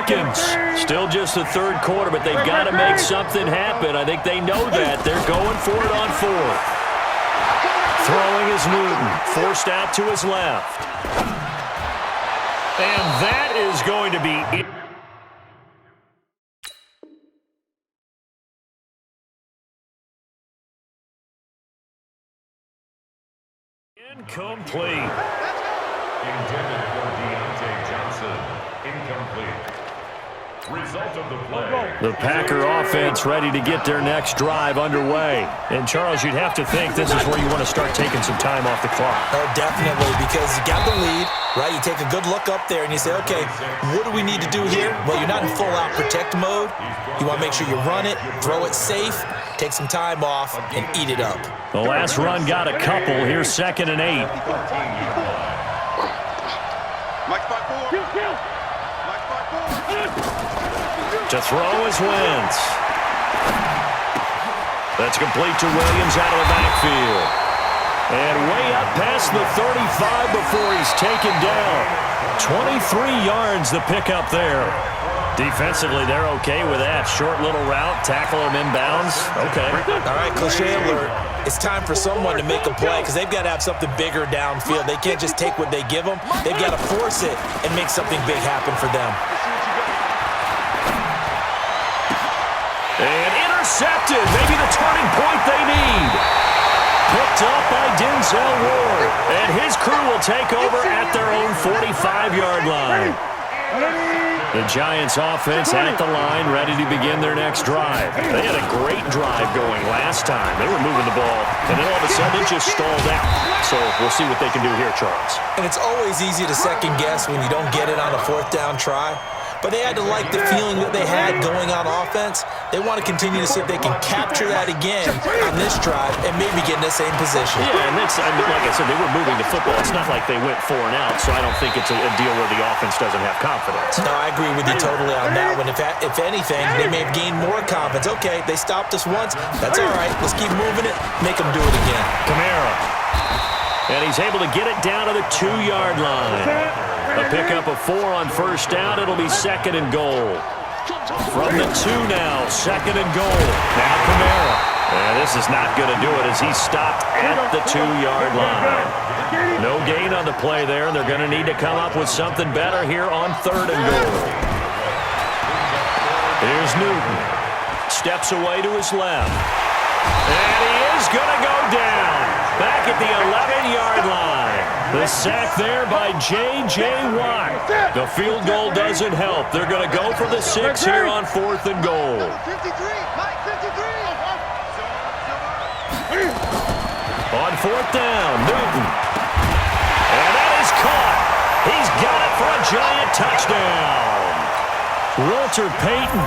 seconds. Still just the third quarter, but they've got to make something happen. I think they know that. They're going for it on fourth. Throwing is Newton. Forced out to his left. And that is going to be it. Incomplete. Intended for Deontay Johnson. Incomplete. Result of the play. The Packer offense ready to get their next drive underway. And, Charles, you'd have to think this is where you want to start taking some time off the clock. Oh, definitely, because you got the lead, right? You take a good look up there and you say, okay, what do we need to do here? Well, you're not in full-out protect mode. You want to make sure you run it, throw it safe, take some time off, and eat it up. The last run got a couple. Here's 2nd and 8. To throw is Wentz. That's complete to Williams out of the backfield. And way up past the 35 before he's taken down. 23 yards the pickup there. Defensively, they're okay with that. Short little route, tackle him inbounds. Okay. All right, cliche alert. It's time for someone to make a play because they've got to have something bigger downfield. They can't just take what they give them. They've got to force it and make something big happen for them. And intercepted. Maybe the turning point they need. Picked up by Denzel Ward. And his crew will take over at their own 45-yard line. The Giants offense at the line, ready to begin their next drive. They had a great drive going last time. They were moving the ball, and then all of a sudden it just stalled out. So we'll see what they can do here, Charles. And it's always easy to second guess when you don't get it on a 4th down try. But they had to like the feeling that they had going on offense. They want to continue to see if they can capture that again on this drive and maybe get in the same position. Yeah, and it's, like I said, they were moving the football. It's not like they went 4 and out, so I don't think it's a deal where the offense doesn't have confidence. No, I agree with you totally on that one. If anything, they may have gained more confidence. Okay, they stopped us once. That's all right. Let's keep moving it. Make them do it again. Kamara. And he's able to get it down to the 2-yard line. A pickup of 4 on first down. It'll be 2nd and goal. From the 2 now, 2nd and goal. Now Kamara. And this is not going to do it as he's stopped at the 2-yard line. No gain on the play there, and they're going to need to come up with something better here on 3rd and goal. Here's Newton. Steps away to his left. And he is going to go down. Back at the 11-yard line. The sack there by J.J. Watt. The field goal doesn't help. They're going to go for the 6 here on 4th and goal. On 4th down, Newton. And that is caught. He's got it for a Giant touchdown. Walter Payton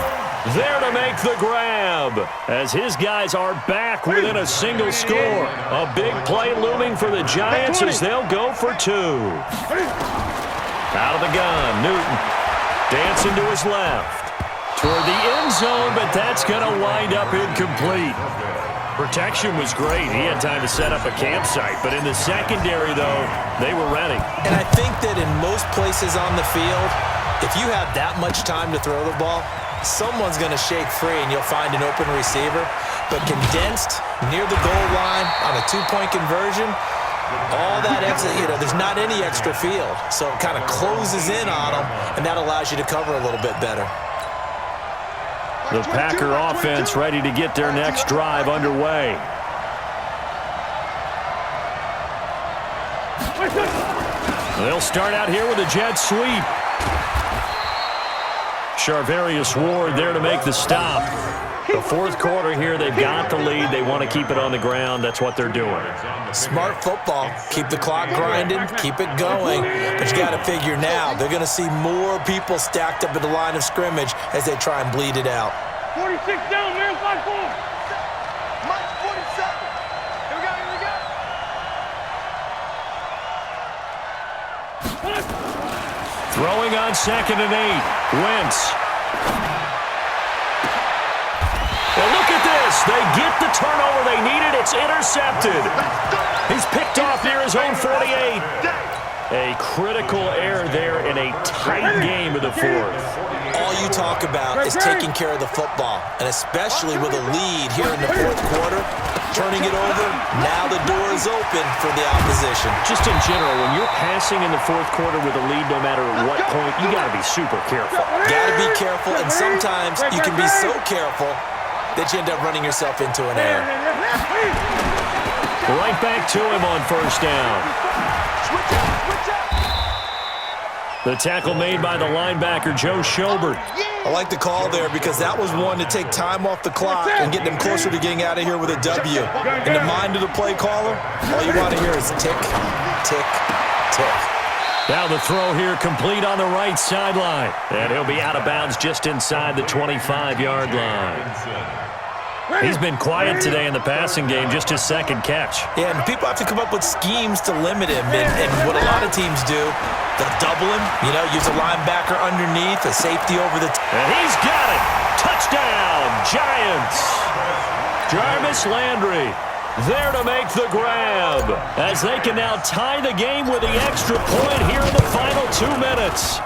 there to make the grab as his guys are back within a single score. A big play looming for the Giants as they'll go for 2. Out of the gun, Newton dancing to his left. Toward the end zone, but that's going to wind up incomplete. Protection was great. He had time to set up a campsite, but in the secondary, though, they were ready. And I think that in most places on the field, if you have that much time to throw the ball, someone's going to shake free and you'll find an open receiver. But condensed near the goal line on a 2-point conversion, all that extra, there's not any extra field. So it kind of closes in on them, and that allows you to cover a little bit better. The Packer offense ready to get their next drive underway. They'll start out here with a jet sweep. Charvarius Ward there to make the stop. The 4th quarter here, they've got the lead. They want to keep it on the ground. That's what they're doing. Smart football. Keep the clock grinding. Keep it going. But you got to figure now, they're going to see more people stacked up at the line of scrimmage as they try and bleed it out. 46 down, man. 5-4. Mike, 47. Here we go, here we go. Throwing on 2nd and 8. Wentz. Well, look at this. They get the turnover they needed. It's intercepted. He's picked off near his own 48. A critical error there in a tight game of the fourth. All you talk about is taking care of the football, and especially with a lead here in the fourth quarter, turning it over, now the door is open for the opposition. Just in general, when you're passing in the fourth quarter with a lead, no matter what point, you got to be super careful. Got to be careful, and sometimes you can be so careful that you end up running yourself into an error. Right back to him on first down. The tackle made by the linebacker, Joe Schobert. I like the call there because that was one to take time off the clock and get them closer to getting out of here with a W. In the mind of the play caller, all you want to hear is tick, tick, tick. Now the throw here complete on the right sideline. And he'll be out of bounds just inside the 25-yard line. He's been quiet today in the passing game, just his second catch. Yeah, and people have to come up with schemes to limit him. And what a lot of teams do, they'll double him, use a linebacker underneath, a safety over the And he's got it. Touchdown, Giants. Jarvis Landry there to make the grab, as they can now tie the game with the extra point here in the final 2 minutes.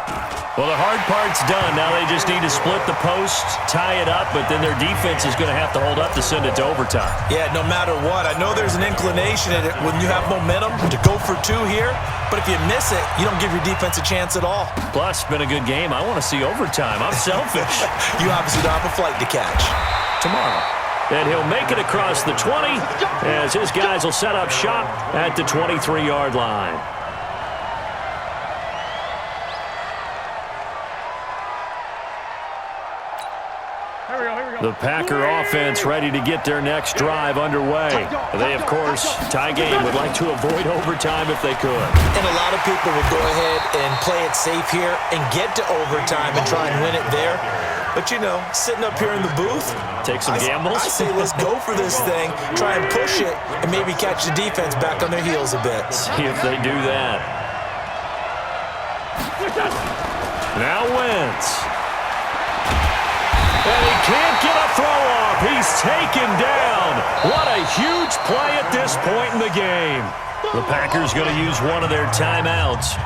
Well, the hard part's done. Now they just need to split the post, tie it up, but then their defense is going to have to hold up to send it to overtime. Yeah, no matter what. I know there's an inclination in it when you have momentum to go for 2 here, but if you miss it, you don't give your defense a chance at all. Plus, it's been a good game. I want to see overtime. I'm selfish. You obviously don't have a flight to catch. Tomorrow. And he'll make it across the 20 as his guys will set up shop at the 23-yard line. The Packer offense ready to get their next drive underway. They, of course, tie game, would like to avoid overtime if they could. And a lot of people would go ahead and play it safe here and get to overtime and try and win it there. But, sitting up here in the booth, take some gambles. I say let's go for this thing, try and push it, and maybe catch the defense back on their heels a bit. See if they do that. Now Wentz. And he can't get a throw off. He's taken down. What a huge play at this point in the game. The Packers going to use one of their timeouts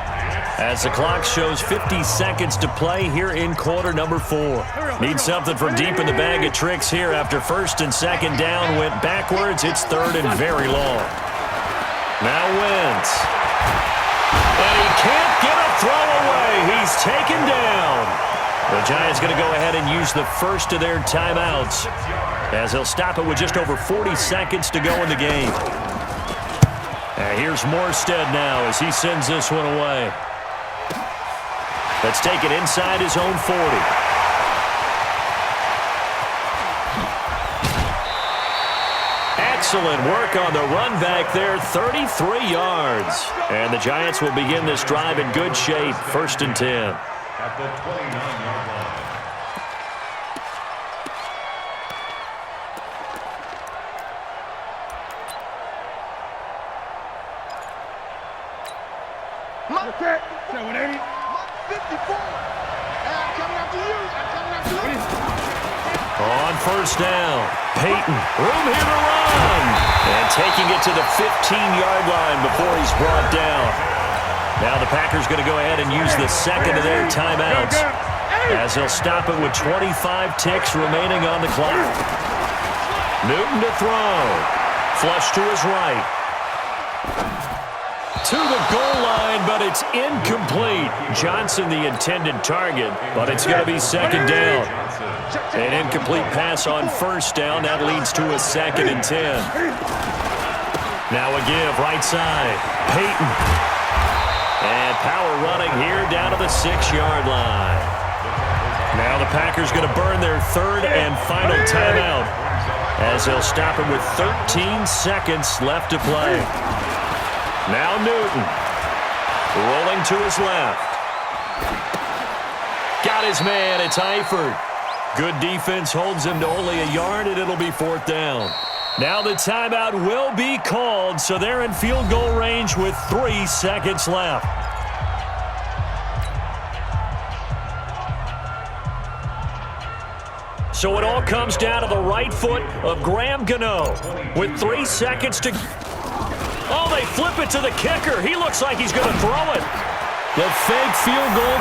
as the clock shows 50 seconds to play here in quarter number 4. Need something from deep in the bag of tricks here after first and second down went backwards. It's third and very long. Now Wentz. And he can't get a throw away. He's taken down. The Giants going to go ahead and use the first of their timeouts as they'll stop it with just over 40 seconds to go in the game. And here's Morstead now as he sends this one away. Let's take it inside his own 40. Excellent work on the run back there, 33 yards. And the Giants will begin this drive in good shape, 1st and 10. At the 29-yard line. Mark 780. Mark 54. I'm coming after you. I'm coming after you. On first down, Peyton, room here to run. And taking it to the 15-yard line before he's brought down. Now the Packers going to go ahead and use the second of their timeouts as they'll stop it with 25 ticks remaining on the clock. Newton to throw. Flush to his right. To the goal line, but it's incomplete. Johnson the intended target, but it's going to be second down. An incomplete pass on first down. That leads to a 2nd and 10. Now a give right side. Peyton. And power running here down to the 6-yard line. Now the Packers going to burn their 3rd and final timeout as they'll stop it with 13 seconds left to play. Now Newton rolling to his left. Got his man. It's Eifert. Good defense holds him to only a yard, and it'll be 4th down. Now the timeout will be called, so they're in field goal range with 3 seconds left. So it all comes down to the right foot of Graham Gano with 3 seconds to... Oh, they flip it to the kicker. He looks like he's going to throw it. The fake field goal